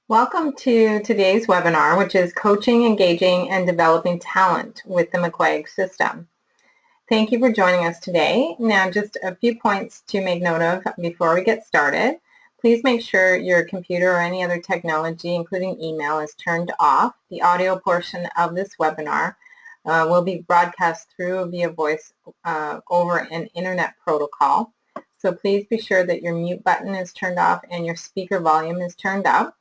Welcome to today's webinar, which is Coaching, Engaging, and Developing Talent with the McQuaig System. Thank you for joining us today. Now, just a few points to make note of before we get started. Please make sure your computer or any other technology, including email, is turned off. The audio portion of this webinar will be broadcast through via voice over an internet protocol. So please be sure that your mute button is turned off and your speaker volume is turned up.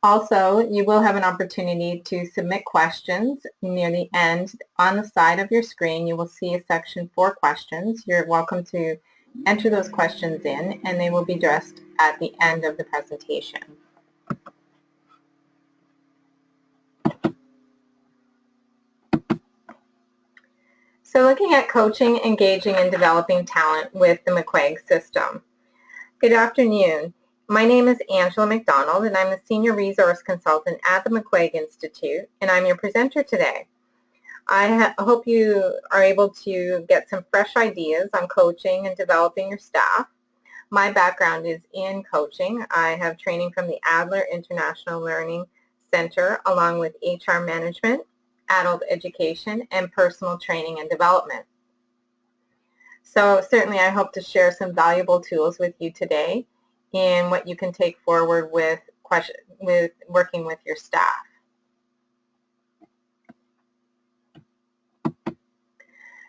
Also, you will have an opportunity to submit questions near the end. On the side of your screen, you will see a section for questions. You're welcome to enter those questions in, and they will be addressed at the end of the presentation. So looking at coaching, engaging, and developing talent with the McQuaig System. Good afternoon. My name is Angela McDonald, and I'm the Senior Resource Consultant at the McQuaig Institute, and I'm your presenter today. I hope you are able to get some fresh ideas on coaching and developing your staff. My background is in coaching. I have training from the Adler International Learning Center, along with HR management, adult education, and personal training and development. So certainly I hope to share some valuable tools with you today in what you can take forward with working with your staff.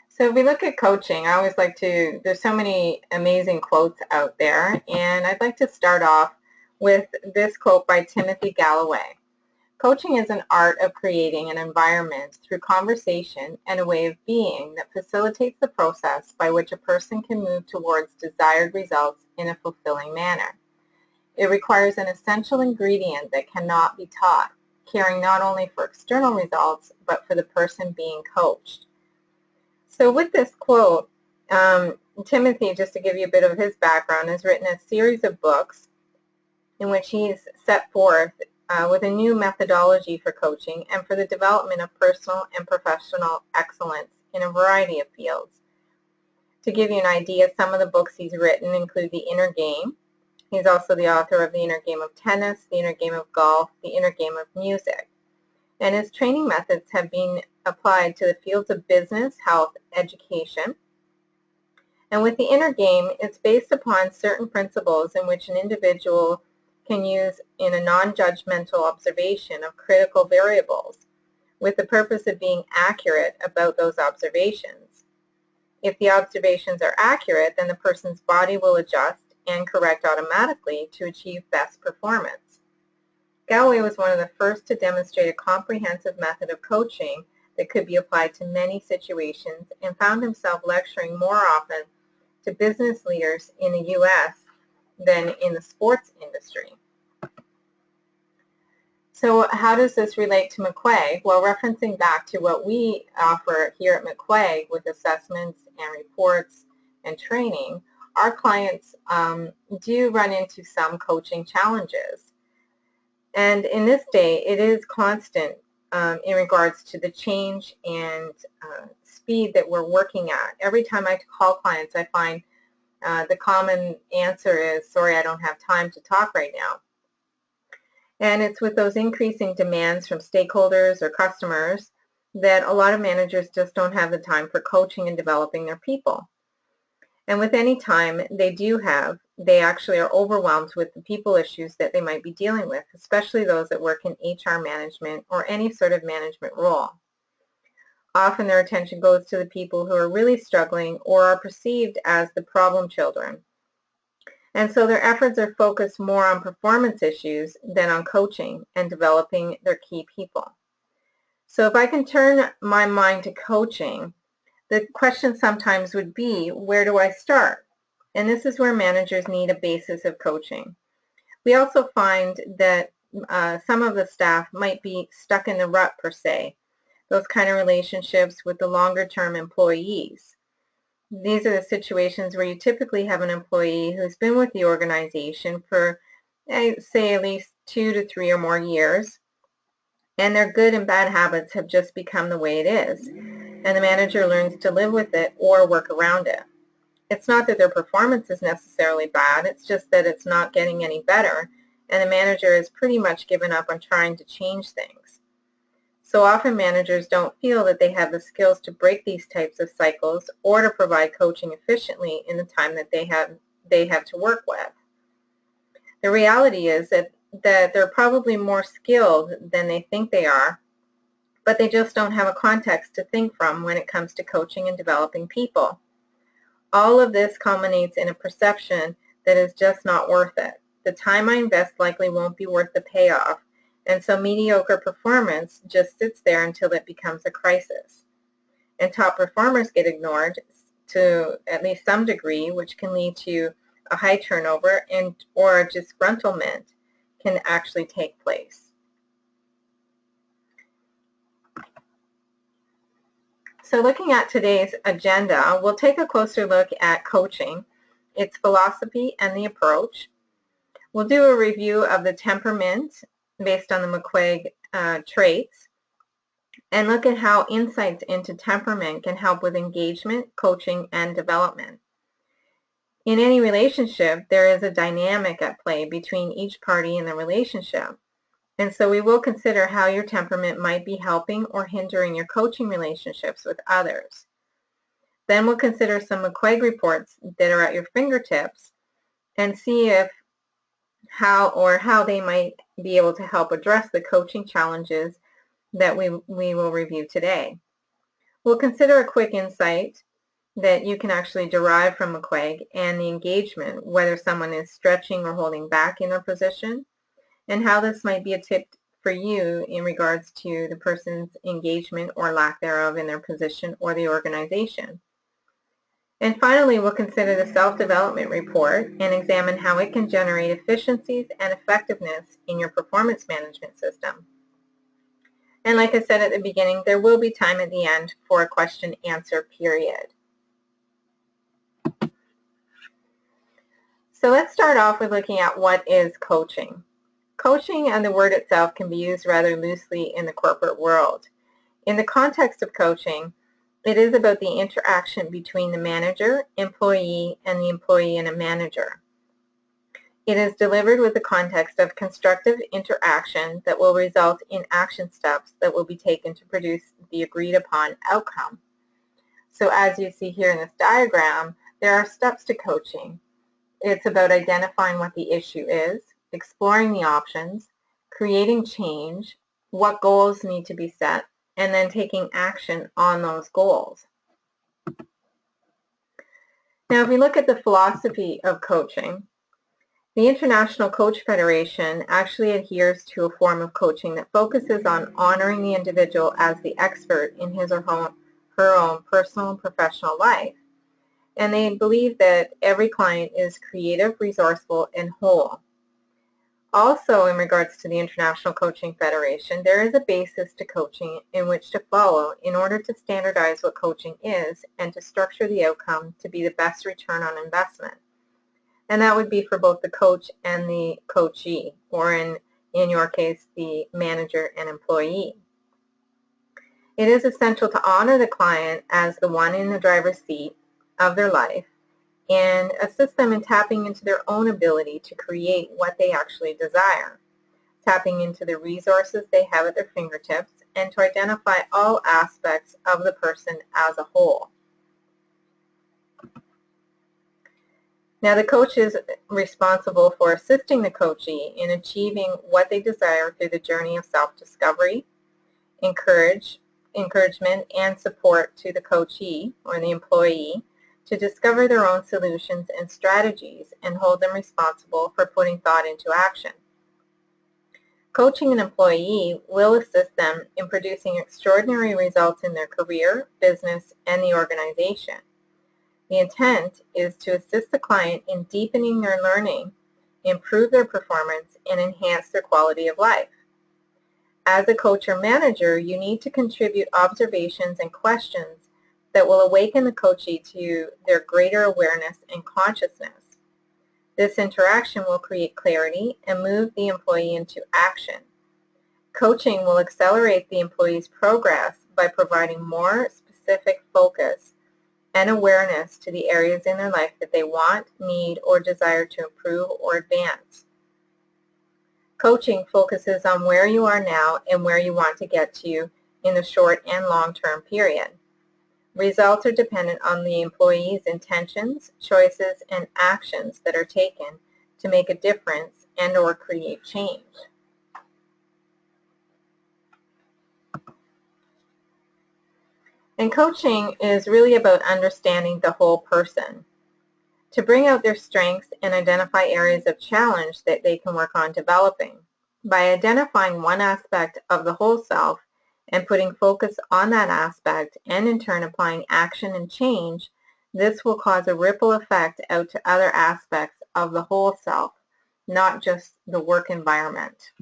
So if we look at coaching, I always like to, there's so many amazing quotes out there, and I'd like to start off with this quote by Timothy Galloway. Coaching is an art of creating an environment through conversation and a way of being that facilitates the process by which a person can move towards desired results in a fulfilling manner. It requires an essential ingredient that cannot be taught, caring not only for external results, but for the person being coached. So with this quote, Timothy, just to give you a bit of his background, has written a series of books in which he's set forth with a new methodology for coaching and for the development of personal and professional excellence in a variety of fields. To give you an idea, some of the books he's written include The Inner Game. He's also the author of The Inner Game of Tennis, The Inner Game of Golf, The Inner Game of Music. And his training methods have been applied to the fields of business, health, education. And with The Inner Game, it's based upon certain principles in which an individual can use in a non-judgmental observation of critical variables with the purpose of being accurate about those observations. If the observations are accurate, then the person's body will adjust and correct automatically to achieve best performance. Galloway was one of the first to demonstrate a comprehensive method of coaching that could be applied to many situations, and found himself lecturing more often to business leaders in the U.S. than in the sports industry. So how does this relate to McQuaig? Well, referencing back to what we offer here at McQuaig with assessments and reports and training, our clients do run into some coaching challenges. And in this day, it is constant in regards to the change and speed that we're working at. Every time I call clients, I find the common answer is, sorry, I don't have time to talk right now. And it's with those increasing demands from stakeholders or customers that a lot of managers just don't have the time for coaching and developing their people. And with any time they do have, they actually are overwhelmed with the people issues that they might be dealing with, especially those that work in HR management or any sort of management role. Often their attention goes to the people who are really struggling or are perceived as the problem children. And so their efforts are focused more on performance issues than on coaching and developing their key people. So if I can turn my mind to coaching, the question sometimes would be, where do I start? And this is where managers need a basis of coaching. We also find that some of the staff might be stuck in the rut per se, those kind of relationships with the longer-term employees. These are the situations where you typically have an employee who's been with the organization for, say, at least 2 to 3 or more years, and their good and bad habits have just become the way it is, and the manager learns to live with it or work around it. It's not that their performance is necessarily bad, it's just that it's not getting any better, and the manager has pretty much given up on trying to change things. So often managers don't feel that they have the skills to break these types of cycles or to provide coaching efficiently in the time that they have to work with. The reality is that they're probably more skilled than they think they are, but they just don't have a context to think from when it comes to coaching and developing people. All of this culminates in a perception that is just not worth it. The time I invest likely won't be worth the payoff, and so mediocre performance just sits there until it becomes a crisis. And top performers get ignored to at least some degree, which can lead to a high turnover or disgruntlement can actually take place. So looking at today's agenda, we'll take a closer look at coaching, its philosophy and the approach. We'll do a review of the temperament based on the McQuaig traits, and look at how insights into temperament can help with engagement, coaching, and development. In any relationship, there is a dynamic at play between each party in the relationship. And so we will consider how your temperament might be helping or hindering your coaching relationships with others. Then we'll consider some McQuaig reports that are at your fingertips and see how they might be able to help address the coaching challenges that we will review today. We'll consider a quick insight that you can actually derive from McQuaig and the engagement, whether someone is stretching or holding back in their position, and how this might be a tip for you in regards to the person's engagement or lack thereof in their position or the organization. And finally, we'll consider the self-development report and examine how it can generate efficiencies and effectiveness in your performance management system. And like I said at the beginning, there will be time at the end for a question-answer period. So let's start off with looking at what is coaching. Coaching and the word itself can be used rather loosely in the corporate world. In the context of coaching, it is about the interaction between the manager, employee, and the employee and a manager. It is delivered with the context of constructive interaction that will result in action steps that will be taken to produce the agreed upon outcome. So as you see here in this diagram, there are steps to coaching. It's about identifying what the issue is, exploring the options, creating change, what goals need to be set, and then taking action on those goals. Now, if we look at the philosophy of coaching, the International Coach Federation actually adheres to a form of coaching that focuses on honoring the individual as the expert in his or her own personal and professional life. And they believe that every client is creative, resourceful, and whole. Also, in regards to the International Coaching Federation, there is a basis to coaching in which to follow in order to standardize what coaching is and to structure the outcome to be the best return on investment. And that would be for both the coach and the coachee, or in your case, the manager and employee. It is essential to honor the client as the one in the driver's seat of their life and assist them in tapping into their own ability to create what they actually desire, tapping into the resources they have at their fingertips, and to identify all aspects of the person as a whole. Now, the coach is responsible for assisting the coachee in achieving what they desire through the journey of self-discovery, encouragement, and support to the coachee or the employee to discover their own solutions and strategies and hold them responsible for putting thought into action. Coaching an employee will assist them in producing extraordinary results in their career, business, and the organization. The intent is to assist the client in deepening their learning, improve their performance, and enhance their quality of life. As a coach or manager, you need to contribute observations and questions that will awaken the coachee to their greater awareness and consciousness. This interaction will create clarity and move the employee into action. Coaching will accelerate the employee's progress by providing more specific focus and awareness to the areas in their life that they want, need, or desire to improve or advance. Coaching focuses on where you are now and where you want to get to in the short and long-term period. Results are dependent on the employee's intentions, choices, and actions that are taken to make a difference and/or create change. And coaching is really about understanding the whole person to bring out their strengths and identify areas of challenge that they can work on developing. By identifying one aspect of the whole self and putting focus on that aspect and in turn applying action and change, this will cause a ripple effect out to other aspects of the whole self, not just the work environment.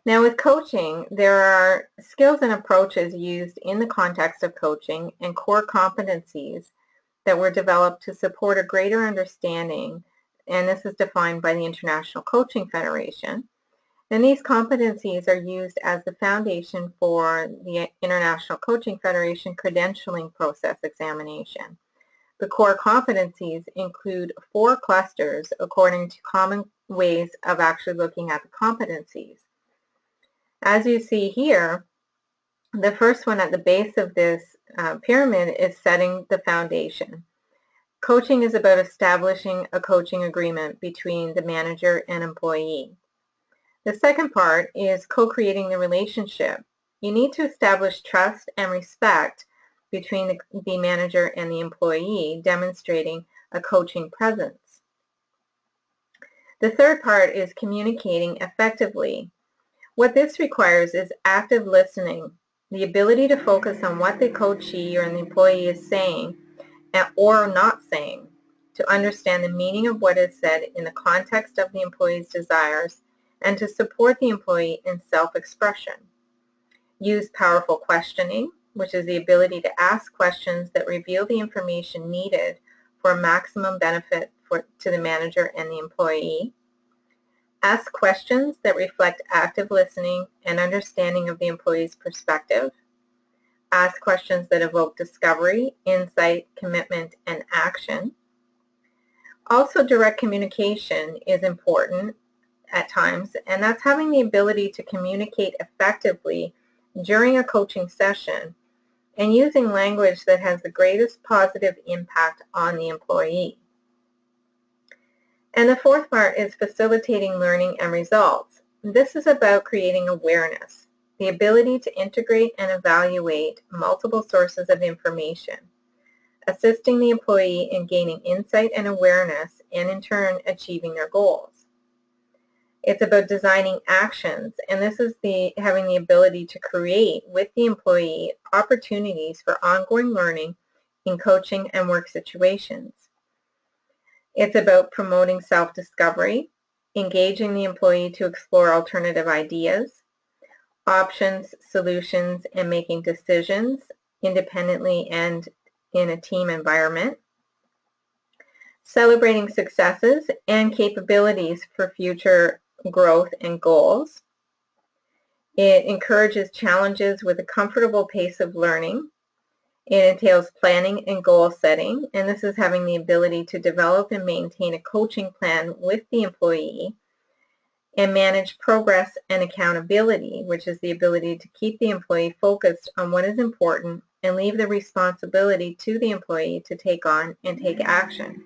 Now with coaching, there are skills and approaches used in the context of coaching and core competencies that were developed to support a greater understanding, and this is defined by the International Coaching Federation. And these competencies are used as the foundation for the International Coaching Federation credentialing process examination. The core competencies include 4 clusters according to common ways of actually looking at the competencies. As you see here, the first one at the base of this pyramid is setting the foundation. Coaching is about establishing a coaching agreement between the manager and employee. The second part is co-creating the relationship. You need to establish trust and respect between the manager and the employee, demonstrating a coaching presence. The third part is communicating effectively. What this requires is active listening, the ability to focus on what the coachee or the employee is saying or not saying, to understand the meaning of what is said in the context of the employee's desires, and to support the employee in self-expression. Use powerful questioning, which is the ability to ask questions that reveal the information needed for maximum benefit to the manager and the employee. Ask questions that reflect active listening and understanding of the employee's perspective. Ask questions that evoke discovery, insight, commitment, and action. Also, direct communication is important at times, and that's having the ability to communicate effectively during a coaching session and using language that has the greatest positive impact on the employee. And the fourth part is facilitating learning and results. This is about creating awareness, the ability to integrate and evaluate multiple sources of information, assisting the employee in gaining insight and awareness, and in turn achieving their goals. It's about designing actions, and this is having the ability to create with the employee opportunities for ongoing learning in coaching and work situations. It's about promoting self-discovery, engaging the employee to explore alternative ideas, options, solutions, and making decisions independently and in a team environment, celebrating successes and capabilities for future growth and goals. It encourages challenges with a comfortable pace of learning. It entails planning and goal setting, and this is having the ability to develop and maintain a coaching plan with the employee, and manage progress and accountability, which is the ability to keep the employee focused on what is important and leave the responsibility to the employee to take on and take action.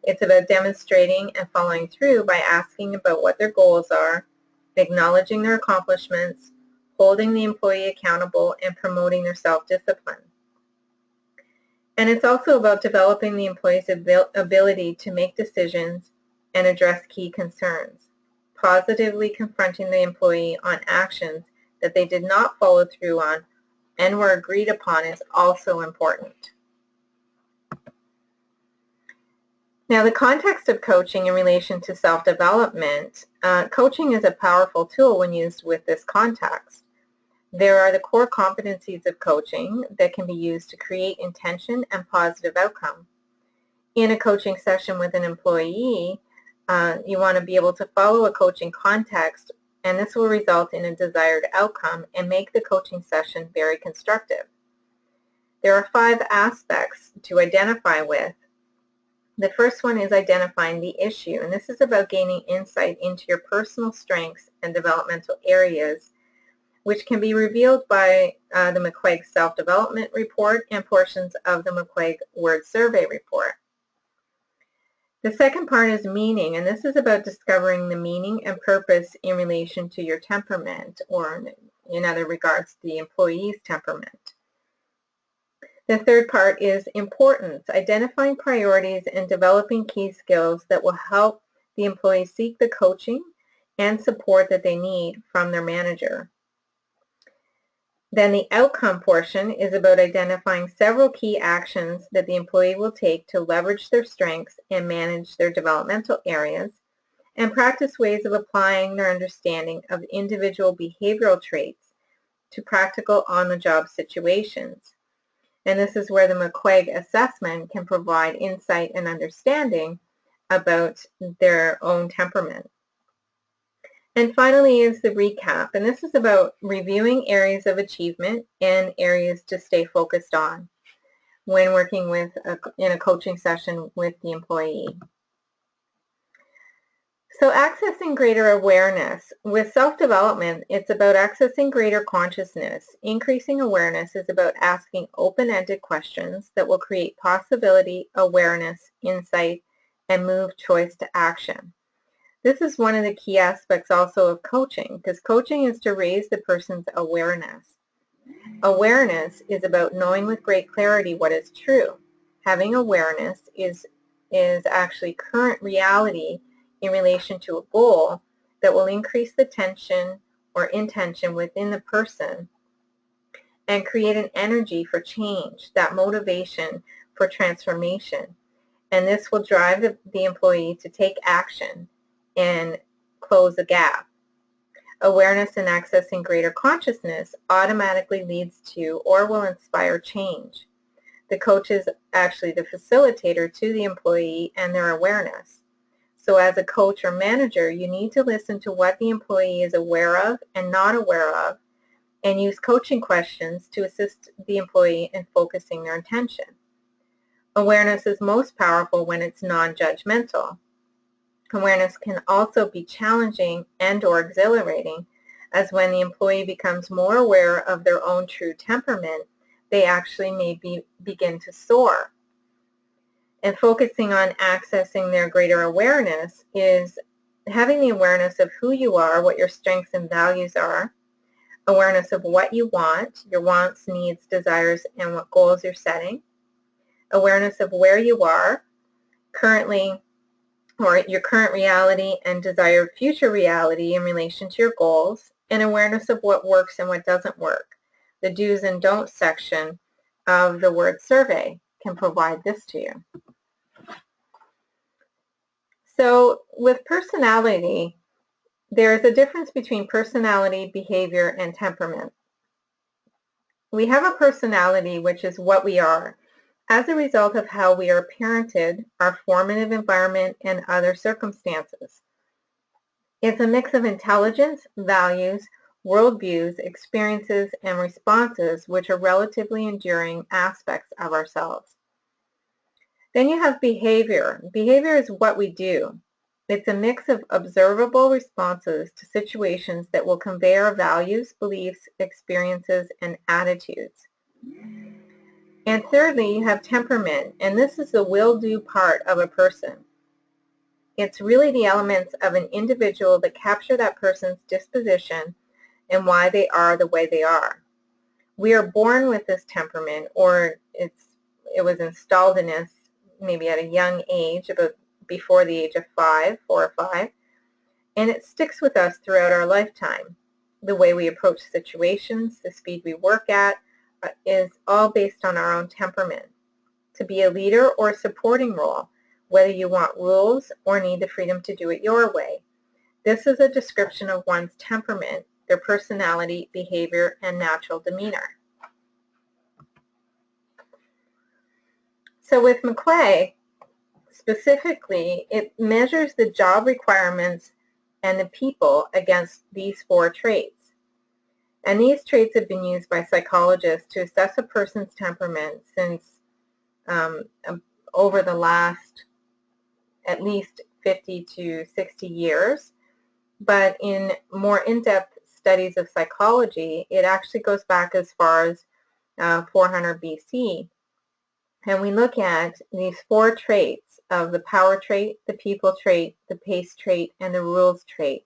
It's about demonstrating and following through by asking about what their goals are, acknowledging their accomplishments, holding the employee accountable, and promoting their self-discipline. And it's also about developing the employee's ability to make decisions and address key concerns. Positively confronting the employee on actions that they did not follow through on and were agreed upon is also important. Now, the context of coaching in relation to self-development, coaching is a powerful tool when used with this context. There are the core competencies of coaching that can be used to create intention and positive outcome. In a coaching session with an employee, you want to be able to follow a coaching context, and this will result in a desired outcome and make the coaching session very constructive. There are 5 aspects to identify with The first one is identifying the issue, and this is about gaining insight into your personal strengths and developmental areas, which can be revealed by the McQuaig Self-Development Report and portions of the McQuaig Word Survey Report. The second part is meaning, and this is about discovering the meaning and purpose in relation to your temperament, or in other regards, the employee's temperament. The third part is importance, identifying priorities and developing key skills that will help the employee seek the coaching and support that they need from their manager. Then the outcome portion is about identifying several key actions that the employee will take to leverage their strengths and manage their developmental areas, and practice ways of applying their understanding of individual behavioral traits to practical on-the-job situations. And this is where the McQuaig assessment can provide insight and understanding about their own temperament. And finally is the recap, and this is about reviewing areas of achievement and areas to stay focused on when working with in a coaching session with the employee. So accessing greater awareness. With self-development, it's about accessing greater consciousness. Increasing awareness is about asking open-ended questions that will create possibility, awareness, insight, and move choice to action. This is one of the key aspects also of coaching, because coaching is to raise the person's awareness. Awareness is about knowing with great clarity what is true. Having awareness is actually current reality in relation to a goal that will increase the tension or intention within the person and create an energy for change, that motivation for transformation. And this will drive the employee to take action and close the gap. Awareness and accessing greater consciousness automatically leads to or will inspire change. The coach is actually the facilitator to the employee and their awareness. So as a coach or manager, you need to listen to what the employee is aware of and not aware of, and use coaching questions to assist the employee in focusing their attention. Awareness is most powerful when it's non-judgmental. Awareness can also be challenging and or exhilarating, as when the employee becomes more aware of their own true temperament, they actually may begin to soar. And focusing on accessing their greater awareness is having the awareness of who you are, what your strengths and values are, awareness of what you want, your wants, needs, desires, and what goals you're setting, awareness of where you are currently, or your current reality and desired future reality in relation to your goals, and awareness of what works and what doesn't work. The do's and don'ts section of the word survey can provide this to you. So with personality, there is a difference between personality, behavior, and temperament. We have a personality, which is what we are, as a result of how we are parented, our formative environment, and other circumstances. It's a mix of intelligence, values, worldviews, experiences, and responses, which are relatively enduring aspects of ourselves. Then you have behavior. Behavior is what we do. It's a mix of observable responses to situations that will convey our values, beliefs, experiences, and attitudes. And thirdly, you have temperament, and this is the will-do part of a person. It's really the elements of an individual that capture that person's disposition and why they are the way they are. We are born with this temperament, or it was installed in us maybe at a young age, about before the age of 4 or 5, and it sticks with us throughout our lifetime. The way we approach situations, the speed we work at, is all based on our own temperament. To be a leader or a supporting role, whether you want rules or need the freedom to do it your way. This is a description of one's temperament, their personality, behavior, and natural demeanor. So with McQuaig, specifically, it measures the job requirements and the people against these 4 traits. And these traits have been used by psychologists to assess a person's temperament since over the last at least 50 to 60 years. But in more in-depth studies of psychology, it actually goes back as far as 400 BC. And we look at these 4 traits of the power trait, the people trait, the pace trait, and the rules trait.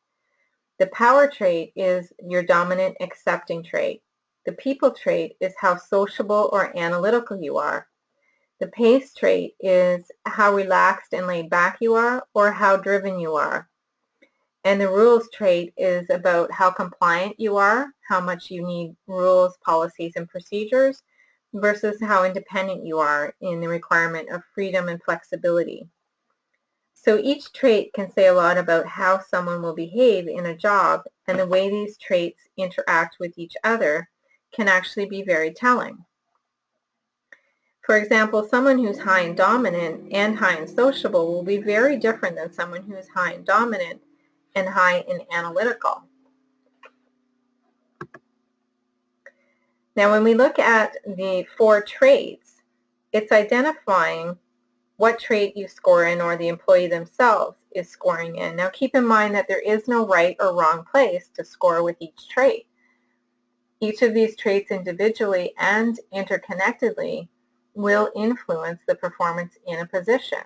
The power trait is your dominant accepting trait. The people trait is how sociable or analytical you are. The pace trait is how relaxed and laid back you are or how driven you are. And the rules trait is about how compliant you are, how much you need rules, policies, and procedures, versus how independent you are in the requirement of freedom and flexibility. So each trait can say a lot about how someone will behave in a job, and the way these traits interact with each other can actually be very telling. For example, someone who's high in dominant and high in sociable will be very different than someone who is high in dominant and high in analytical. Now, when we look at the 4 traits, it's identifying what trait you score in or the employee themselves is scoring in. Now, keep in mind that there is no right or wrong place to score with each trait. Each of these traits individually and interconnectedly will influence the performance in a position.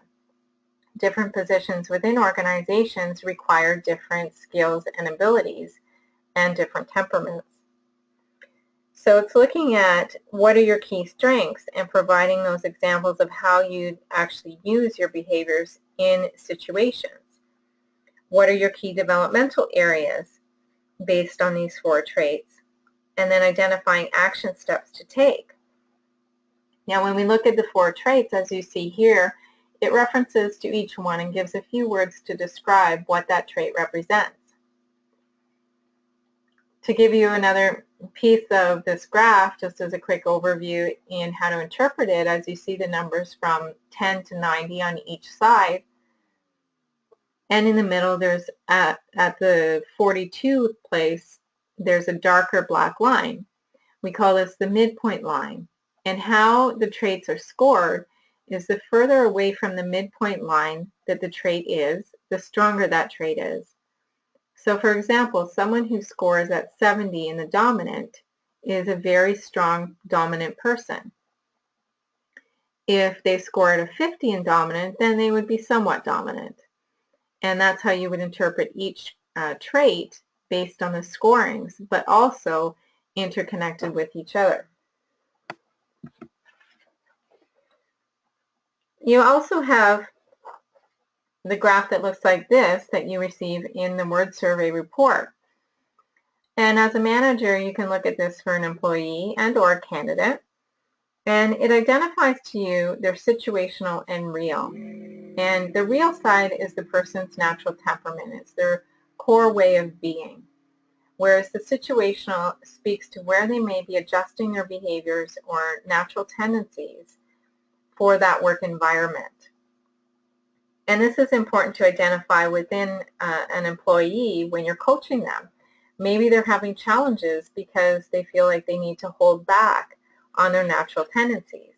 Different positions within organizations require different skills and abilities and different temperaments. So it's looking at what are your key strengths and providing those examples of how you actually use your behaviors in situations. What are your key developmental areas based on these 4 traits? And then identifying action steps to take. Now, when we look at the 4 traits, as you see here, it references to each one and gives a few words to describe what that trait represents. To give you another piece of this graph, just as a quick overview in how to interpret it, as you see the numbers from 10 to 90 on each side, and in the middle there's at the 42 place, there's a darker black line. We call this the midpoint line. And how the traits are scored is the further away from the midpoint line that the trait is, the stronger that trait is. So for example, someone who scores at 70 in the dominant is a very strong dominant person. If they score at a 50 in dominant, then they would be somewhat dominant. And that's how you would interpret each trait based on the scorings, but also interconnected with each other. You also have the graph that looks like this that you receive in the word survey report. And as a manager, you can look at this for an employee and or a candidate, and it identifies to you their situational and real. And the real side is the person's natural temperament. It's their core way of being. Whereas the situational speaks to where they may be adjusting their behaviors or natural tendencies for that work environment. And this is important to identify within an employee when you're coaching them. Maybe they're having challenges because they feel like they need to hold back on their natural tendencies.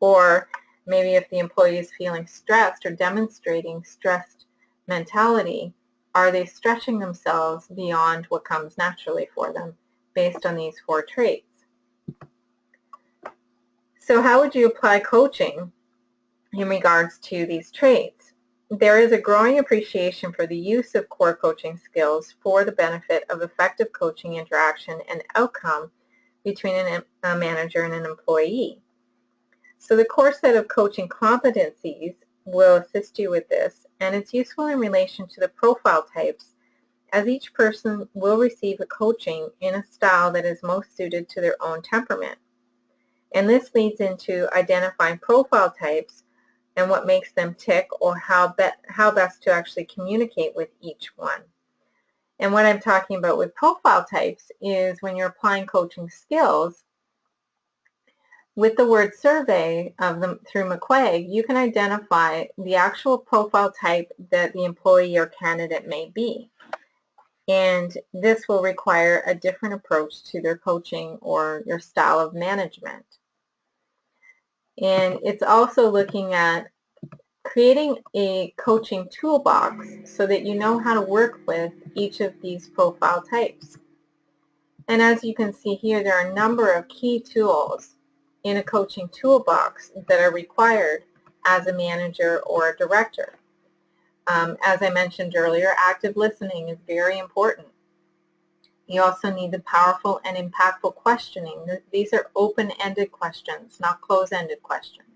Or maybe if the employee is feeling stressed or demonstrating stressed mentality, are they stretching themselves beyond what comes naturally for them based on these 4 traits? So how would you apply coaching in regards to these traits? There is a growing appreciation for the use of core coaching skills for the benefit of effective coaching interaction and outcome between a manager and an employee. So the core set of coaching competencies will assist you with this, and it's useful in relation to the profile types, as each person will receive a coaching in a style that is most suited to their own temperament. And this leads into identifying profile types and what makes them tick, or how best to actually communicate with each one. And what I'm talking about with profile types is when you're applying coaching skills, with the word survey of them through McQuaig, you can identify the actual profile type that the employee or candidate may be. And this will require a different approach to their coaching or your style of management. And it's also looking at creating a coaching toolbox so that you know how to work with each of these profile types. And as you can see here, there are a number of key tools in a coaching toolbox that are required as a manager or a director. As I mentioned earlier, active listening is very important. You also need the powerful and impactful questioning. These are open-ended questions, not close-ended questions.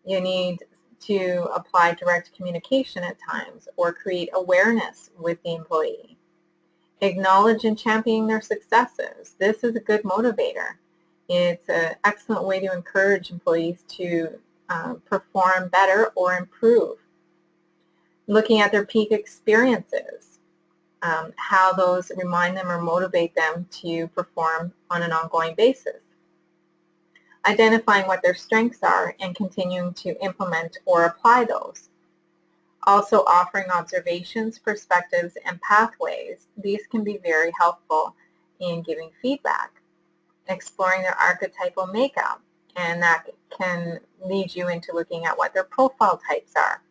You need to apply direct communication at times or create awareness with the employee. Acknowledge and champion their successes. This is a good motivator. It's an excellent way to encourage employees to perform better or improve. Looking at their peak experiences, how those remind them or motivate them to perform on an ongoing basis. Identifying what their strengths are and continuing to implement or apply those. Also offering observations, perspectives, and pathways. These can be very helpful in giving feedback. Exploring their archetypal makeup, and that can lead you into looking at what their profile types are.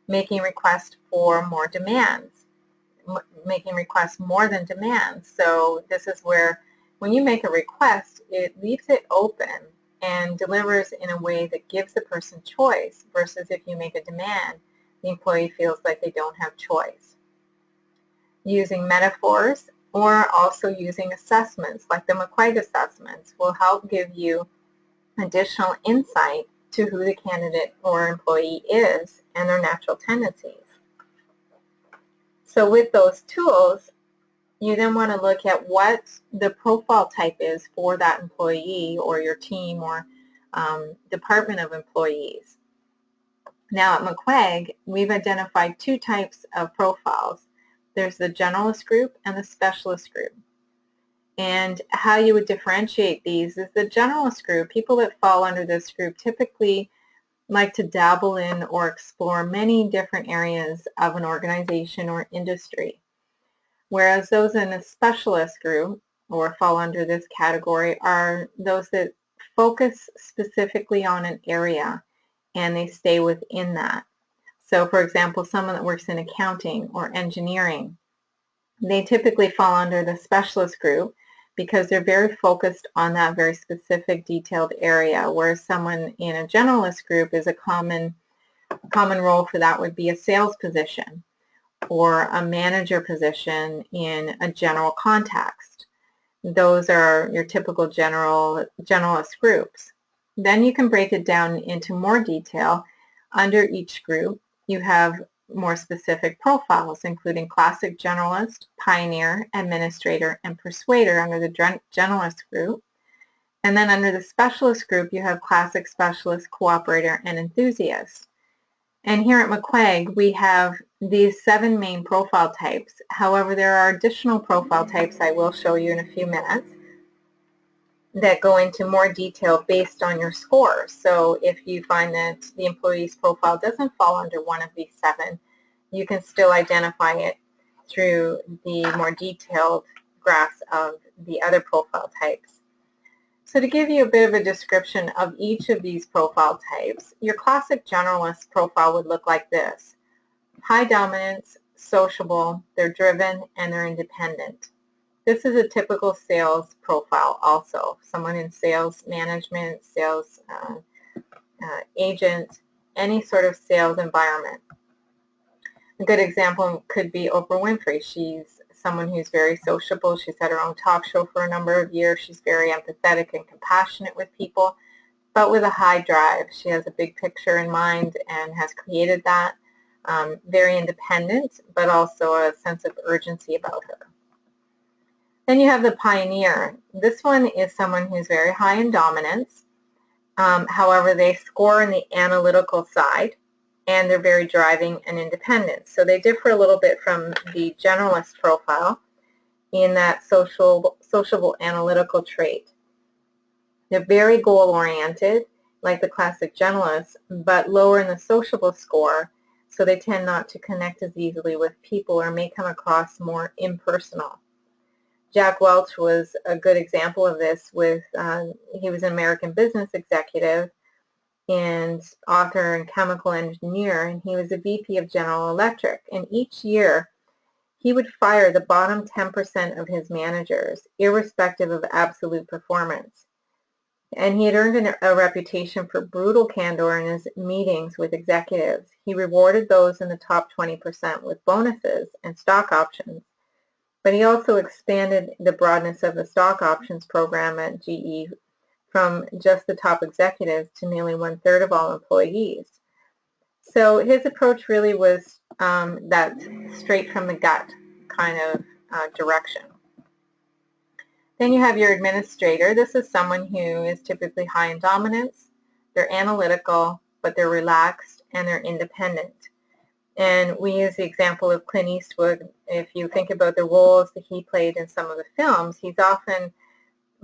Making requests for more demands. Making requests more than demands. So this is where when you make a request, it leaves it open and delivers in a way that gives the person choice versus if you make a demand, the employee feels like they don't have choice. Using metaphors or also using assessments like the McQuaig assessments will help give you additional insight to who the candidate or employee is and their natural tendencies. So with those tools, you then want to look at what the profile type is for that employee or your team or department of employees. Now at McQuaig, we've identified two types of profiles. There's the generalist group and the specialist group. And how you would differentiate these is the generalist group, people that fall under this group typically like to dabble in or explore many different areas of an organization or industry. Whereas those in a specialist group or fall under this category are those that focus specifically on an area and they stay within that. So for example, someone that works in accounting or engineering, they typically fall under the specialist group because they're very focused on that very specific detailed area, whereas someone in a generalist group is a common role for that would be a sales position or a manager position in a general context. Those are your typical generalist groups. Then you can break it down into more detail. Under each group, you have more specific profiles, including Classic Generalist, Pioneer, Administrator, and Persuader under the Generalist group. And then under the Specialist group, you have Classic Specialist, Cooperator, and Enthusiast. And here at McQuaig, we have these 7 main profile types. However, there are additional profile types I will show you in a few minutes that go into more detail based on your scores. So if you find that the employee's profile doesn't fall under one of these 7, you can still identify it through the more detailed graphs of the other profile types. So to give you a bit of a description of each of these profile types, your classic generalist profile would look like this. High dominance, sociable, they're driven, and they're independent. This is a typical sales profile also. Someone in sales management, sales agent, any sort of sales environment. A good example could be Oprah Winfrey. She's someone who's very sociable. She's had her own talk show for a number of years. She's very empathetic and compassionate with people, but with a high drive. She has a big picture in mind and has created that. Very independent, but also a sense of urgency about her. Then you have the pioneer. This one is someone who's very high in dominance. However, they score in the analytical side, and they're very driving and independent. So they differ a little bit from the generalist profile in that sociable analytical trait. They're very goal-oriented, like the classic generalist, but lower in the sociable score, so they tend not to connect as easily with people or may come across more impersonal. Jack Welch was a good example of this with, he was an American business executive and author and chemical engineer, and he was a VP of General Electric. And each year, he would fire the bottom 10% of his managers, irrespective of absolute performance. And he had earned a reputation for brutal candor in his meetings with executives. He rewarded those in the top 20% with bonuses and stock options. But he also expanded the broadness of the stock options program at GE from just the top executives to nearly 1/3 of all employees. So his approach really was that straight from the gut kind of direction. Then you have your administrator. This is someone who is typically high in dominance. They're analytical, but they're relaxed and they're independent. And we use the example of Clint Eastwood. If you think about the roles that he played in some of the films, he's often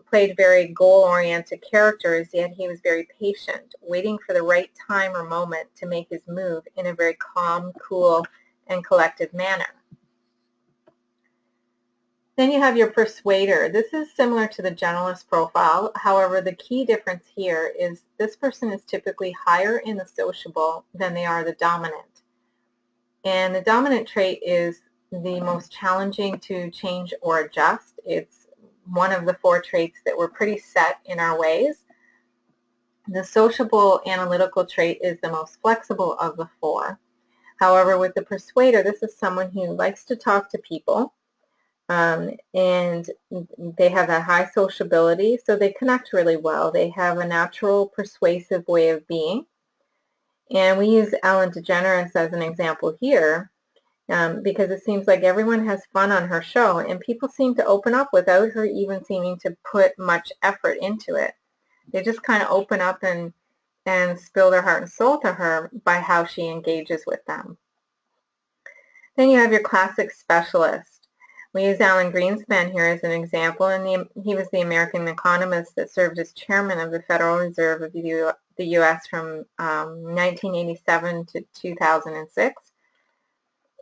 played very goal-oriented characters, yet he was very patient, waiting for the right time or moment to make his move in a very calm, cool, and collected manner. Then you have your persuader. This is similar to the generalist profile. However, the key difference here is this person is typically higher in the sociable than they are the dominant. And the dominant trait is the most challenging to change or adjust. It's one of the 4 traits that we're pretty set in our ways. The sociable analytical trait is the most flexible of the 4. However, with the persuader, this is someone who likes to talk to people, and they have that high sociability, so they connect really well. They have a natural persuasive way of being. And we use Ellen DeGeneres as an example here because it seems like everyone has fun on her show, and people seem to open up without her even seeming to put much effort into it. They just kind of open up and spill their heart and soul to her by how she engages with them. Then you have your classic specialist. We use Alan Greenspan here as an example, and he was the American economist that served as chairman of the Federal Reserve of the U.S. from 1987 to 2006.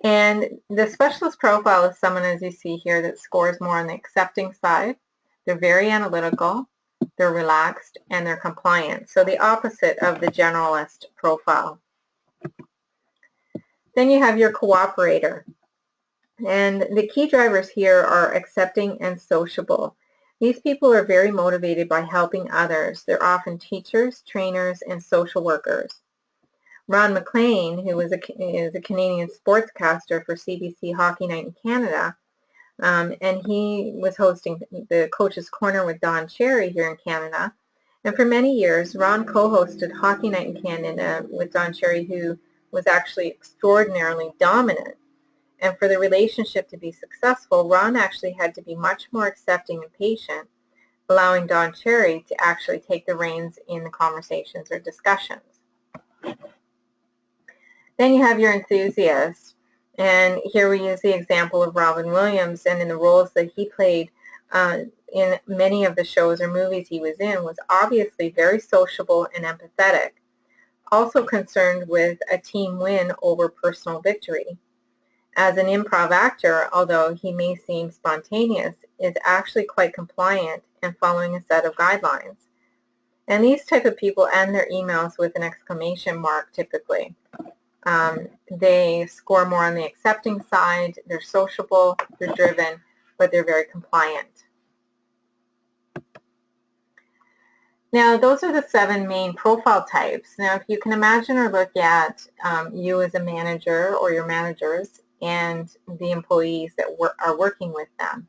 And the specialist profile is someone, as you see here, that scores more on the accepting side. They're very analytical, they're relaxed, and they're compliant. So the opposite of the generalist profile. Then you have your cooperator. And the key drivers here are accepting and sociable. These people are very motivated by helping others. They're often teachers, trainers, and social workers. Ron McLean, who is a Canadian sportscaster for CBC Hockey Night in Canada, and he was hosting the Coach's Corner with Don Cherry here in Canada. And for many years, Ron co-hosted Hockey Night in Canada with Don Cherry, who was actually extraordinarily dominant. And for the relationship to be successful, Ron actually had to be much more accepting and patient, allowing Don Cherry to actually take the reins in the conversations or discussions. Then you have your enthusiast. And here we use the example of Robin Williams, and in the roles that he played in many of the shows or movies he was in, was obviously very sociable and empathetic, also concerned with a team win over personal victory. As an improv actor, although he may seem spontaneous, is actually quite compliant and following a set of guidelines. And these type of people end their emails with an exclamation mark typically. They score more on the accepting side, they're sociable, they're driven, but they're very compliant. Now, those are the 7 main profile types. Now, if you can imagine or look at you as a manager or your managers and the employees that are working with them,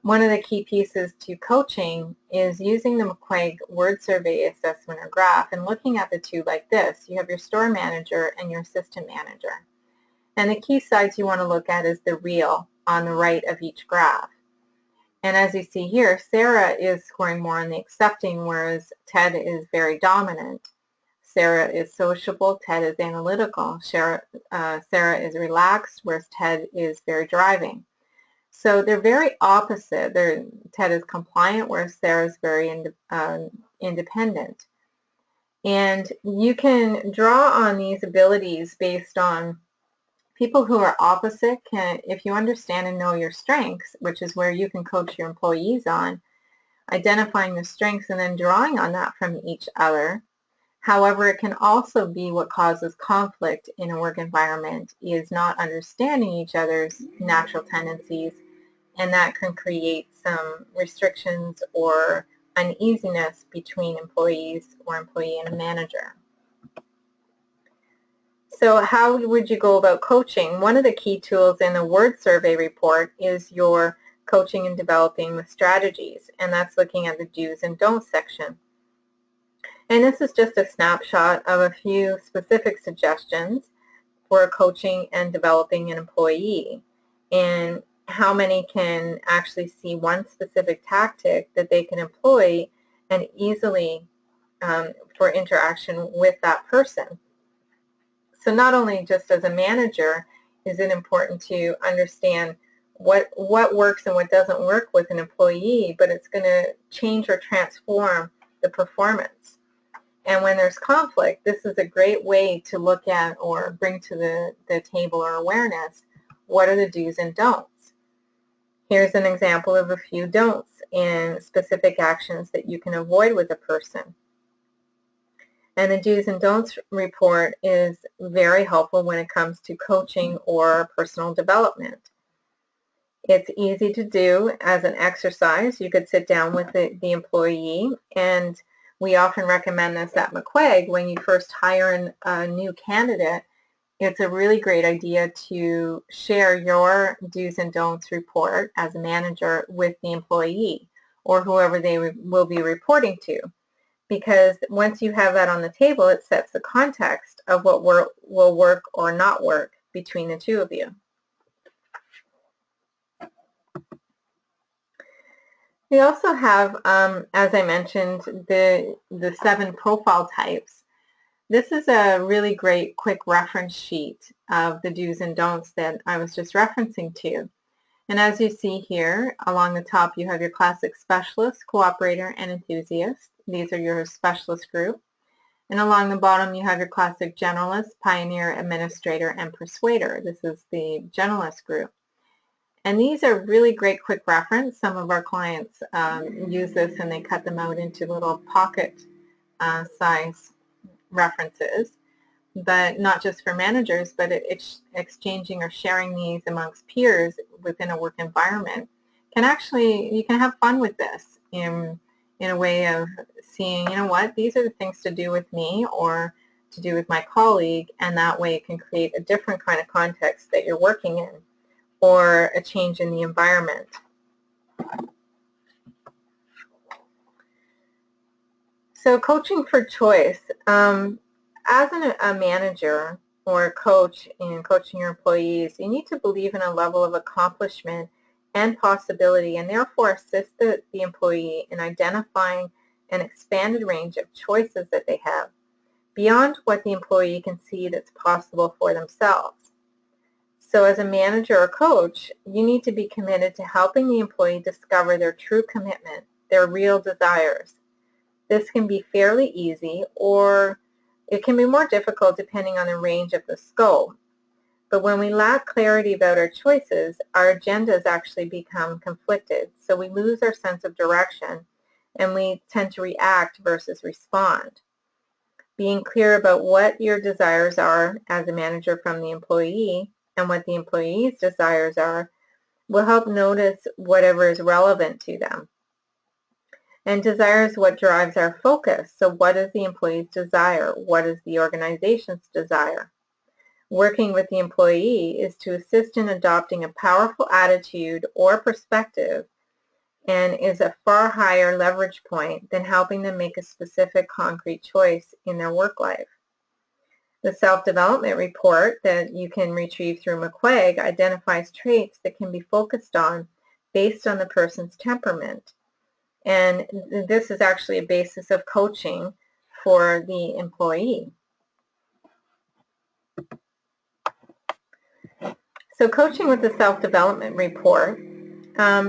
one of the key pieces to coaching is using the McQuaig word survey assessment or graph and looking at the two like this. You have your store manager and your assistant manager. And the key sides you want to look at is the real on the right of each graph. And as you see here, Sarah is scoring more on the accepting, whereas Ted is very dominant. Sarah is sociable, Ted is analytical. Sarah is relaxed, whereas Ted is very driving. So they're very opposite. Ted is compliant, whereas Sarah is very independent. And you can draw on these abilities based on people who are opposite. If you understand and know your strengths, which is where you can coach your employees on, identifying the strengths and then drawing on that from each other, However, it can also be what causes conflict in a work environment is not understanding each other's natural tendencies, and that can create some restrictions or uneasiness between employees or employee and a manager. So how would you go about coaching? One of the key tools in the word survey report is your coaching and developing with strategies, and that's looking at the do's and don'ts section. And this is just a snapshot of a few specific suggestions for coaching and developing an employee, and how many can actually see one specific tactic that they can employ and easily for interaction with that person. So not only just as a manager is it important to understand what works and what doesn't work with an employee, but it's going to change or transform the performance. And when there's conflict, this is a great way to look at or bring to the table or awareness, what are the do's and don'ts? Here's an example of a few don'ts in specific actions that you can avoid with a person. And the do's and don'ts report is very helpful when it comes to coaching or personal development. It's easy to do as an exercise. You could sit down with the employee, and we often recommend this at McQuaig. When you first hire a new candidate, it's a really great idea to share your do's and don'ts report as a manager with the employee or whoever they will be reporting to. Because once you have that on the table, it sets the context of what will work or not work between the two of you. We also have, as I mentioned, the 7 profile types. This is a really great quick reference sheet of the do's and don'ts that I was just referencing to. And as you see here, along the top you have your Classic Specialist, Cooperator, and Enthusiast. These are your specialist group. And along the bottom you have your Classic Generalist, Pioneer, Administrator, and Persuader. This is the Generalist group. And these are really great quick reference. Some of our clients use this and they cut them out into little pocket size references, but not just for managers, but it's exchanging or sharing these amongst peers within a work environment can actually, you can have fun with this in a way of seeing, you know what, these are the things to do with me or to do with my colleague, and that way it can create a different kind of context that you're working in or a change in the environment. So coaching for choice. As a manager or a coach in coaching your employees, you need to believe in a level of accomplishment and possibility, and therefore assist the employee in identifying an expanded range of choices that they have beyond what the employee can see that's possible for themselves. So as a manager or coach, you need to be committed to helping the employee discover their true commitment, their real desires. This can be fairly easy, or it can be more difficult depending on the range of the scope. But when we lack clarity about our choices, our agendas actually become conflicted. So we lose our sense of direction and we tend to react versus respond. Being clear about what your desires are as a manager from the employee and what the employee's desires are will help notice whatever is relevant to them. And desire is what drives our focus. So what is the employee's desire? What is the organization's desire? Working with the employee is to assist in adopting a powerful attitude or perspective and is a far higher leverage point than helping them make a specific concrete choice in their work life. The self-development report that you can retrieve through McQuaig identifies traits that can be focused on based on the person's temperament. And this is actually a basis of coaching for the employee. So coaching with the self-development report,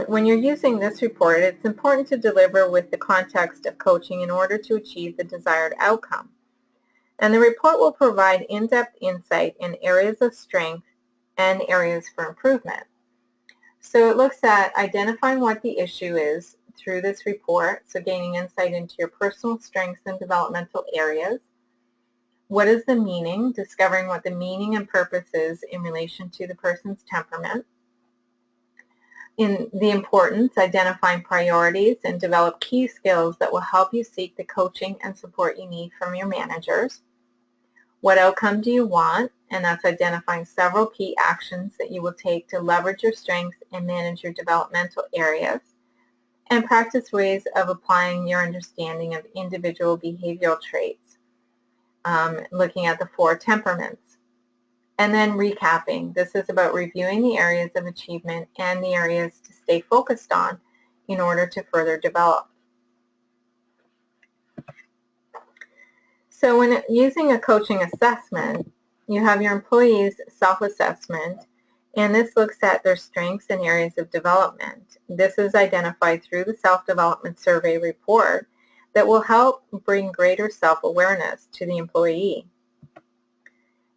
when you're using this report, it's important to deliver with the context of coaching in order to achieve the desired outcome. And the report will provide in-depth insight in areas of strength and areas for improvement. So it looks at identifying what the issue is through this report, so gaining insight into your personal strengths and developmental areas, What is the meaning? Discovering what the meaning and purpose is in relation to the person's temperament. In the importance, identifying priorities and develop key skills that will help you seek the coaching and support you need from your managers. What outcome do you want? And that's identifying several key actions that you will take to leverage your strengths and manage your developmental areas. And practice ways of applying your understanding of individual behavioral traits, looking at the 4 temperaments. And then recapping. This is about reviewing the areas of achievement and the areas to stay focused on in order to further develop. So when using a coaching assessment, you have your employees' self-assessment, and this looks at their strengths and areas of development. This is identified through the self-development survey report that will help bring greater self-awareness to the employee.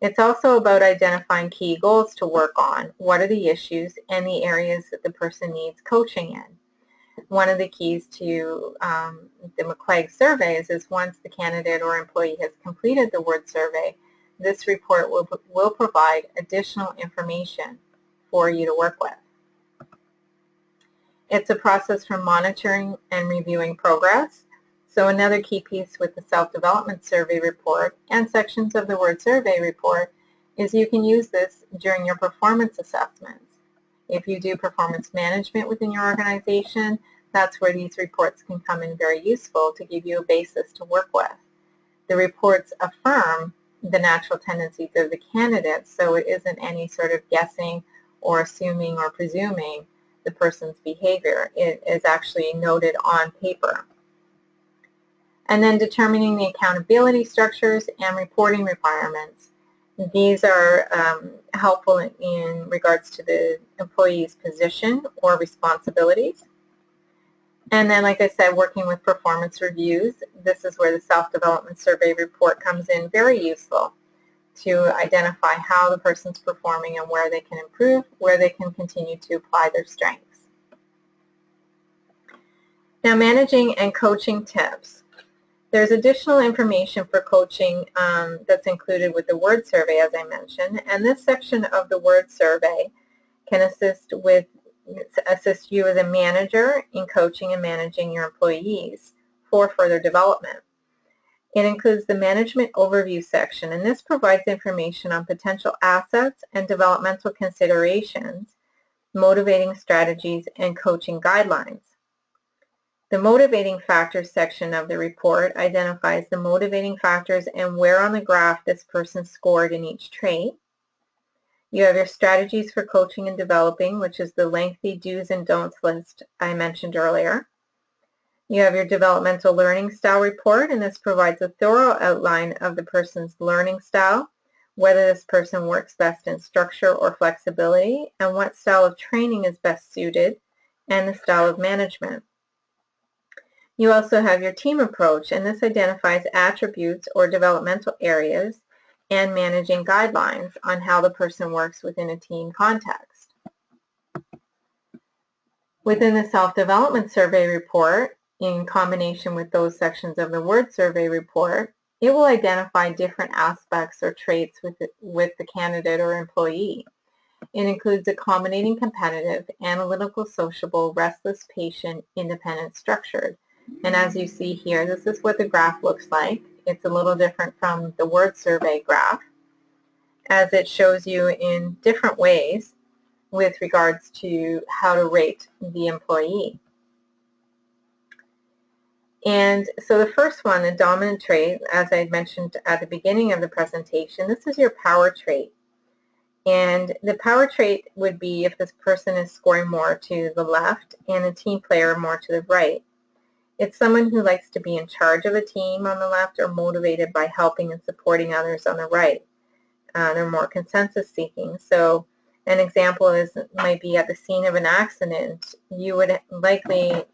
It's also about identifying key goals to work on. What are the issues and the areas that the person needs coaching in? One of the keys to the McQuaig surveys is once the candidate or employee has completed the word survey, this report will provide additional information for you to work with. It's a process for monitoring and reviewing progress. So another key piece with the self-development survey report and sections of the word survey report is you can use this during your performance assessments. If you do performance management within your organization, that's where these reports can come in very useful to give you a basis to work with. The reports affirm the natural tendencies of the candidates, so it isn't any sort of guessing or assuming or presuming the person's behavior. It is actually noted on paper. And then determining the accountability structures and reporting requirements. These are helpful in regards to the employee's position or responsibilities. And then, like I said, working with performance reviews. This is where the self-development survey report comes in very useful to identify how the person's performing and where they can improve, where they can continue to apply their strengths. Now, managing and coaching tips. There's additional information for coaching that's included with the word survey, as I mentioned, and this section of the word survey can assist you as a manager in coaching and managing your employees for further development. It includes the management overview section, and this provides information on potential assets and developmental considerations, motivating strategies, and coaching guidelines. The motivating factors section of the report identifies the motivating factors and where on the graph this person scored in each trait. You have your strategies for coaching and developing, which is the lengthy do's and don'ts list I mentioned earlier. You have your developmental learning style report, and this provides a thorough outline of the person's learning style, whether this person works best in structure or flexibility, and what style of training is best suited, and the style of management. You also have your team approach, and this identifies attributes or developmental areas and managing guidelines on how the person works within a team context. Within the self-development survey report, in combination with those sections of the word survey report, it will identify different aspects or traits with the candidate or employee. It includes accommodating, competitive, analytical, sociable, restless, patient, independent, structured. And as you see here, this is what the graph looks like. It's a little different from the word survey graph, as it shows you in different ways with regards to how to rate the employee. And so the first one, the dominant trait, as I mentioned at the beginning of the presentation, this is your power trait. And the power trait would be if this person is scoring more to the left and the team player more to the right. It's someone who likes to be in charge of a team on the left or motivated by helping and supporting others on the right. They're more consensus seeking. So an example might be at the scene of an accident. You would likely,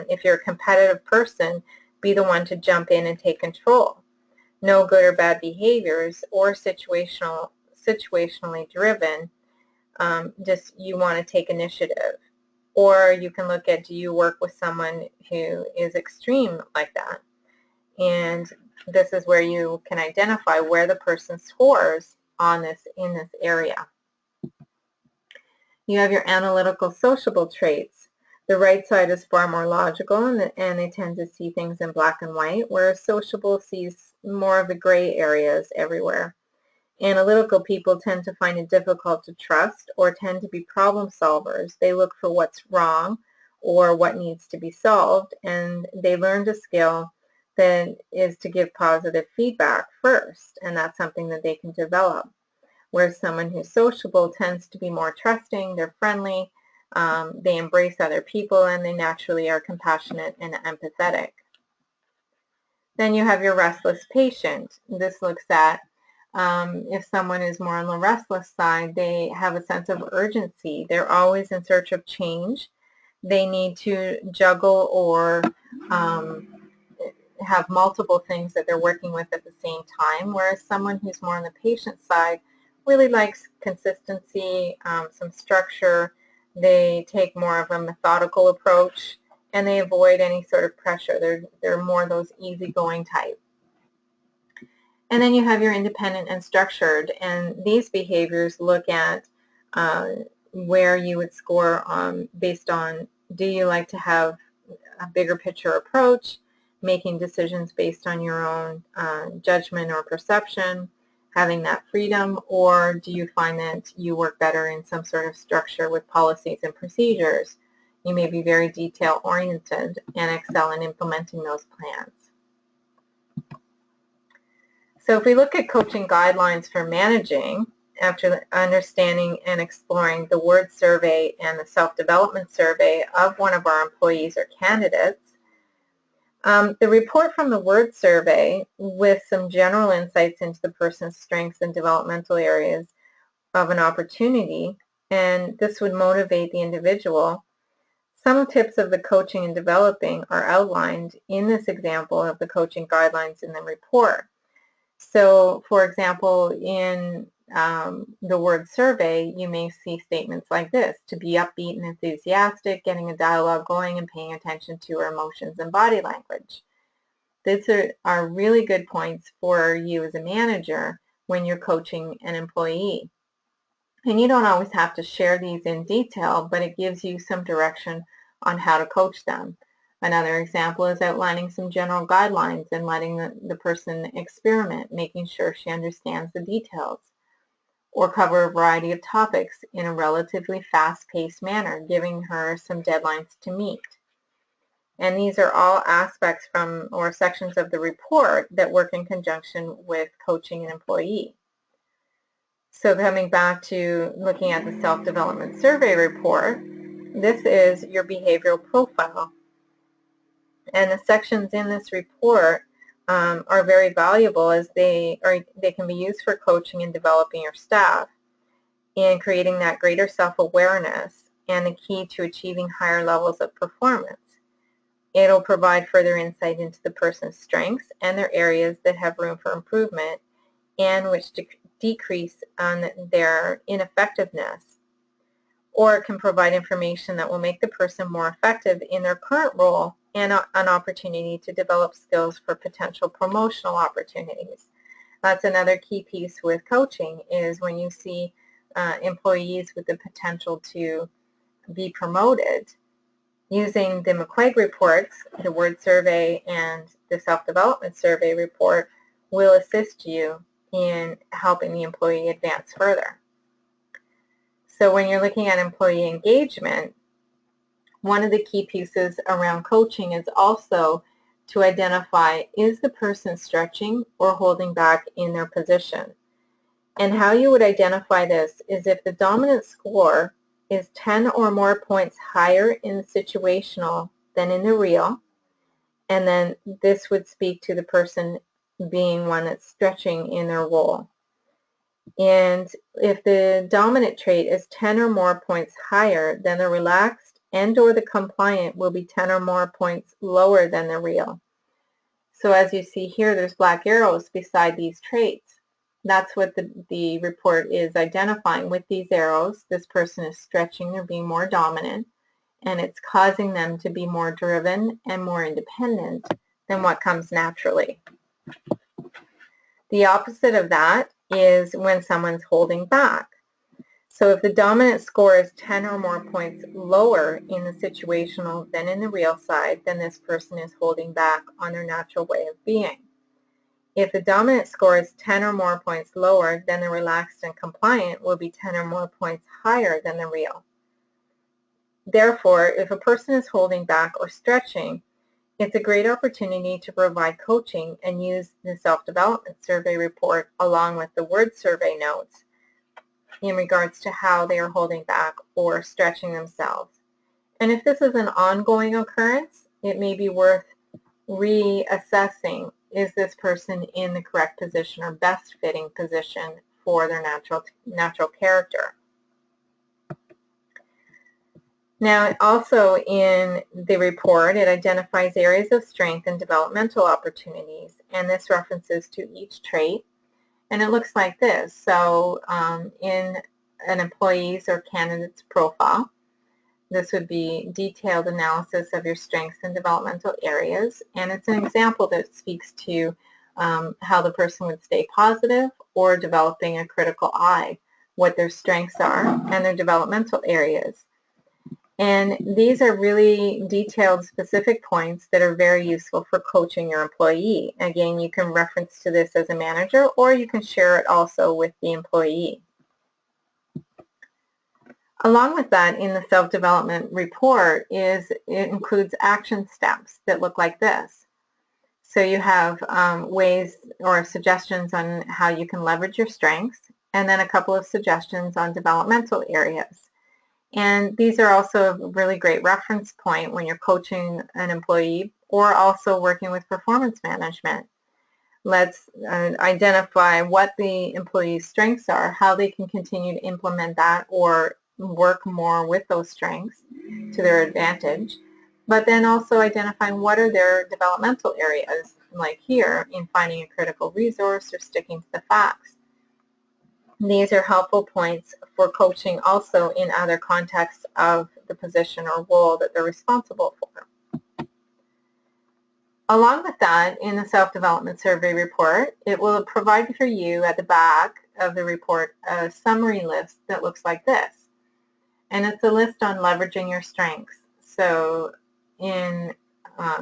if you're a competitive person, be the one to jump in and take control. No good or bad behaviors or situationally driven, just you want to take initiative. Or you can look at, do you work with someone who is extreme like that? And this is where you can identify where the person scores on this in this area. You have your analytical sociable traits. The right side is far more logical, and they tend to see things in black and white, whereas sociable sees more of the gray areas everywhere. Analytical people tend to find it difficult to trust or tend to be problem solvers. They look for what's wrong or what needs to be solved, and they learned a skill that is to give positive feedback first, and that's something that they can develop. Whereas someone who's sociable tends to be more trusting, they're friendly, they embrace other people, and they naturally are compassionate and empathetic. Then you have your restless patient. This looks at if someone is more on the restless side, they have a sense of urgency. They're always in search of change. They need to juggle or have multiple things that they're working with at the same time, whereas someone who's more on the patient side really likes consistency, some structure. They take more of a methodical approach, and they avoid any sort of pressure. They're more those easygoing type. And then you have your independent and structured, and these behaviors look at where you would score based on, do you like to have a bigger picture approach, making decisions based on your own judgment or perception, having that freedom, or do you find that you work better in some sort of structure with policies and procedures? You may be very detail-oriented and excel in implementing those plans. So if we look at coaching guidelines for managing, after understanding and exploring the word survey and the self-development survey of one of our employees or candidates, the report from the word survey with some general insights into the person's strengths and developmental areas of an opportunity, and this would motivate the individual. Some tips of the coaching and developing are outlined in this example of the coaching guidelines in the report. So, for example, in the word survey, you may see statements like this: to be upbeat and enthusiastic, getting a dialogue going, and paying attention to our emotions and body language. These are really good points for you as a manager when you're coaching an employee. And you don't always have to share these in detail, but it gives you some direction on how to coach them. Another example is outlining some general guidelines and letting the person experiment, making sure she understands the details, or cover a variety of topics in a relatively fast-paced manner, giving her some deadlines to meet. And these are all aspects from or sections of the report that work in conjunction with coaching an employee. So coming back to looking at the self-development survey report, this is your behavioral profile. And the sections in this report are very valuable, as they can be used for coaching and developing your staff in creating that greater self-awareness and the key to achieving higher levels of performance. It'll provide further insight into the person's strengths and their areas that have room for improvement and which decrease on their ineffectiveness. Or it can provide information that will make the person more effective in their current role and an opportunity to develop skills for potential promotional opportunities. That's another key piece with coaching, is when you see employees with the potential to be promoted, using the McQuaig reports, the word survey and the self-development survey report will assist you in helping the employee advance further. So when you're looking at employee engagement, one of the key pieces around coaching is also to identify, is the person stretching or holding back in their position? And how you would identify this is if the dominant score is 10 or more points higher in the situational than in the real, and then this would speak to the person being one that's stretching in their role. And if the dominant trait is 10 or more points higher, then the relaxed and or the compliant will be 10 or more points lower than the real. So as you see here, there's black arrows beside these traits. That's what the report is identifying. With these arrows, this person is stretching, they're being more dominant, and it's causing them to be more driven and more independent than what comes naturally. The opposite of that is when someone's holding back. So if the dominant score is 10 or more points lower in the situational than in the real side, then this person is holding back on their natural way of being. If the dominant score is 10 or more points lower, then the relaxed and compliant will be 10 or more points higher than the real. Therefore, if a person is holding back or stretching, it's a great opportunity to provide coaching and use the self-development survey report along with the word survey notes in regards to how they are holding back or stretching themselves. And if this is an ongoing occurrence, it may be worth reassessing, is this person in the correct position or best fitting position for their natural character. Now, also in the report, it identifies areas of strength and developmental opportunities, and this references to each trait. And it looks like this. So in an employee's or candidate's profile, this would be detailed analysis of your strengths and developmental areas. And it's an example that speaks to how the person would stay positive or developing a critical eye, what their strengths are and their developmental areas. And these are really detailed, specific points that are very useful for coaching your employee. Again, you can reference to this as a manager, or you can share it also with the employee. Along with that, in the self-development report, it includes action steps that look like this. So you have ways or suggestions on how you can leverage your strengths, and then a couple of suggestions on developmental areas. And these are also a really great reference point when you're coaching an employee or also working with performance management. Let's identify what the employee's strengths are, how they can continue to implement that or work more with those strengths to their advantage, but then also identifying what are their developmental areas, like here in finding a critical resource or sticking to the facts. These are helpful points for coaching also in other contexts of the position or role that they're responsible for. Along with that, in the self-development survey report, it will provide for you at the back of the report a summary list that looks like this. And it's a list on leveraging your strengths. So in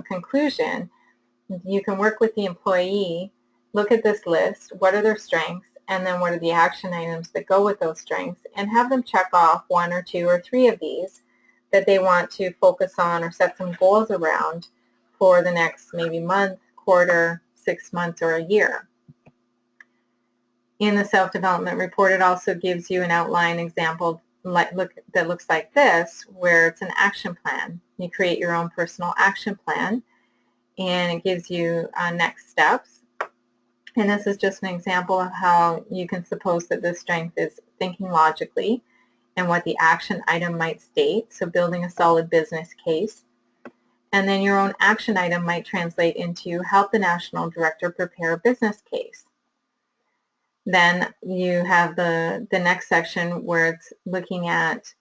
conclusion, you can work with the employee, look at this list, what are their strengths, and then what are the action items that go with those strengths, and have them check off 1 or 2 or 3 of these that they want to focus on or set some goals around for the next maybe month, quarter, 6 months, or a year. In the self-development report, it also gives you an outline example that looks like this, where it's an action plan. You create your own personal action plan, and it gives you next steps. And this is just an example of how you can suppose that this strength is thinking logically and what the action item might state, so building a solid business case. And then your own action item might translate into help the national director prepare a business case. Then you have the next section where it's looking at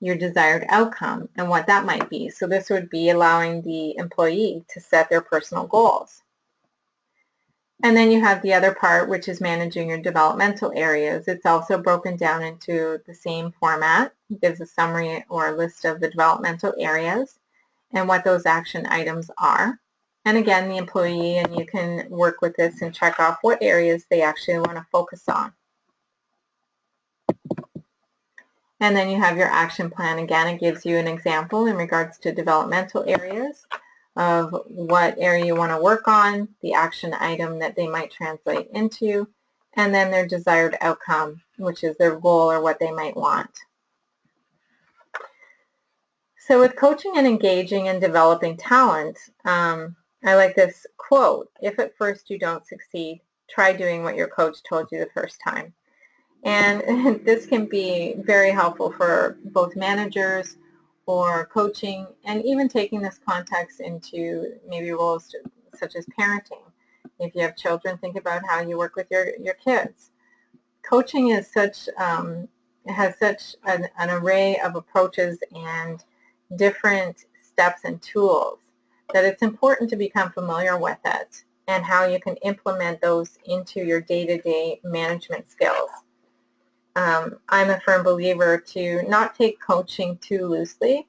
your desired outcome and what that might be. So this would be allowing the employee to set their personal goals. And then you have the other part, which is managing your developmental areas. It's also broken down into the same format. It gives a summary or a list of the developmental areas and what those action items are. And again, the employee, and you can work with this and check off what areas they actually want to focus on. And then you have your action plan. Again, it gives you an example in regards to developmental areas of what area you want to work on, the action item that they might translate into, and then their desired outcome, which is their goal or what they might want. So with coaching and engaging and developing talent, I like this quote: if at first you don't succeed, try doing what your coach told you the first time. And this can be very helpful for both managers or coaching, and even taking this context into maybe roles such as parenting. If you have children, think about how you work with your kids. Coaching is has such an array of approaches and different steps and tools that it's important to become familiar with it and how you can implement those into your day-to-day management skills. I'm a firm believer to not take coaching too loosely.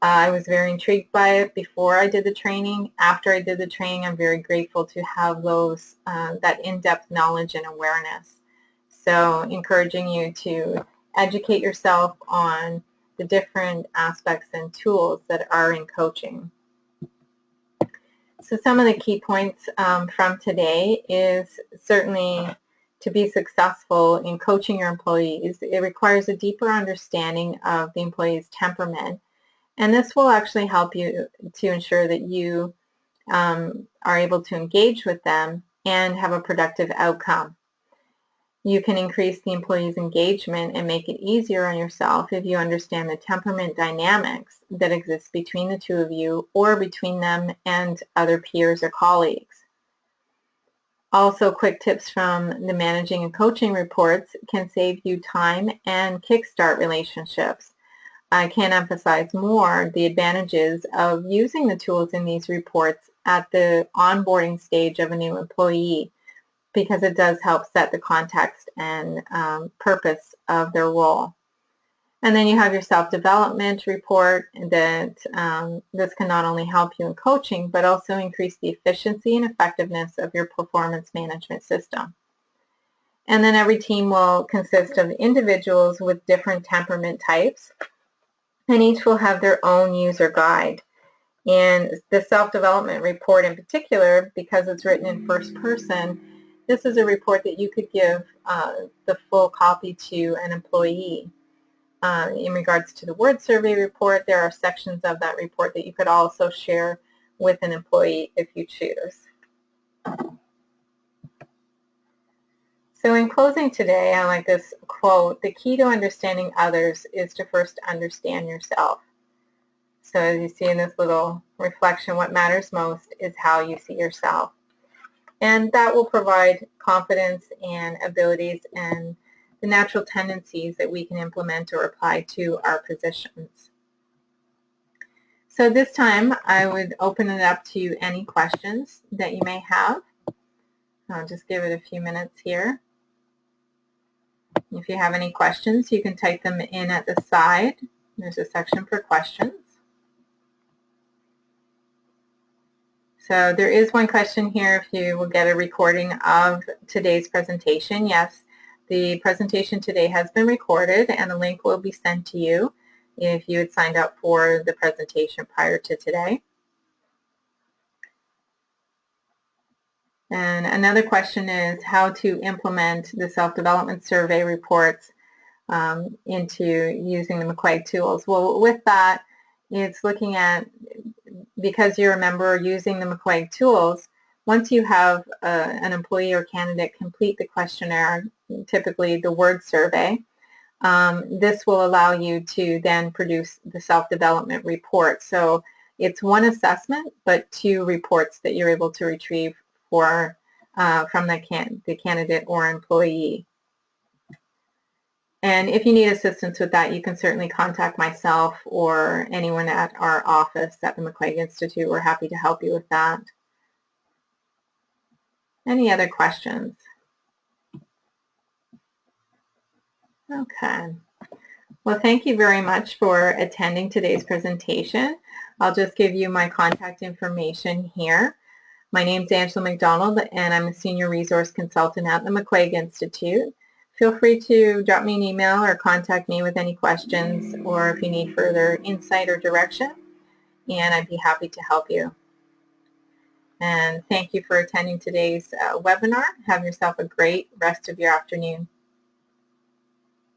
I was very intrigued by it before I did the training. After I did the training, I'm very grateful to have those that in-depth knowledge and awareness. So encouraging you to educate yourself on the different aspects and tools that are in coaching. So some of the key points from today is certainly to be successful in coaching your employees, it requires a deeper understanding of the employee's temperament. And this will actually help you to ensure that you are able to engage with them and have a productive outcome. You can increase the employee's engagement and make it easier on yourself if you understand the temperament dynamics that exist between the two of you or between them and other peers or colleagues. Also, quick tips from the managing and coaching reports can save you time and kickstart relationships. I can't emphasize more the advantages of using the tools in these reports at the onboarding stage of a new employee, because it does help set the context and purpose of their role. And then you have your self-development report that this can not only help you in coaching, but also increase the efficiency and effectiveness of your performance management system. And then every team will consist of individuals with different temperament types, and each will have their own user guide. And the self-development report in particular, because it's written in first person, this is a report that you could give the full copy to an employee. In regards to the word survey report, there are sections of that report that you could also share with an employee if you choose. So in closing today, I like this quote: the key to understanding others is to first understand yourself. So as you see in this little reflection, what matters most is how you see yourself. And that will provide confidence and abilities and the natural tendencies that we can implement or apply to our positions. So this time I would open it up to any questions that you may have. I'll just give it a few minutes here. If you have any questions, you can type them in at the side. There's a section for questions. So there is one question here, if you will get a recording of today's presentation. Yes, the presentation today has been recorded and the link will be sent to you if you had signed up for the presentation prior to today. And another question is how to implement the self-development survey reports into using the McQuaig tools. Well, with that, it's looking at, because you're a member using the McQuaig tools, once you have an employee or candidate complete the questionnaire, typically the word survey, this will allow you to then produce the self-development report. So it's one assessment, but two reports that you're able to retrieve for from the candidate or employee. And if you need assistance with that, you can certainly contact myself or anyone at our office at the McQuaig Institute. We're happy to help you with that. Any other questions? Okay. Well, thank you very much for attending today's presentation. I'll just give you my contact information here. My name is Angela McDonald, and I'm a Senior Resource Consultant at the McQuaig Institute. Feel free to drop me an email or contact me with any questions or if you need further insight or direction, and I'd be happy to help you. And thank you for attending today's webinar. Have yourself a great rest of your afternoon.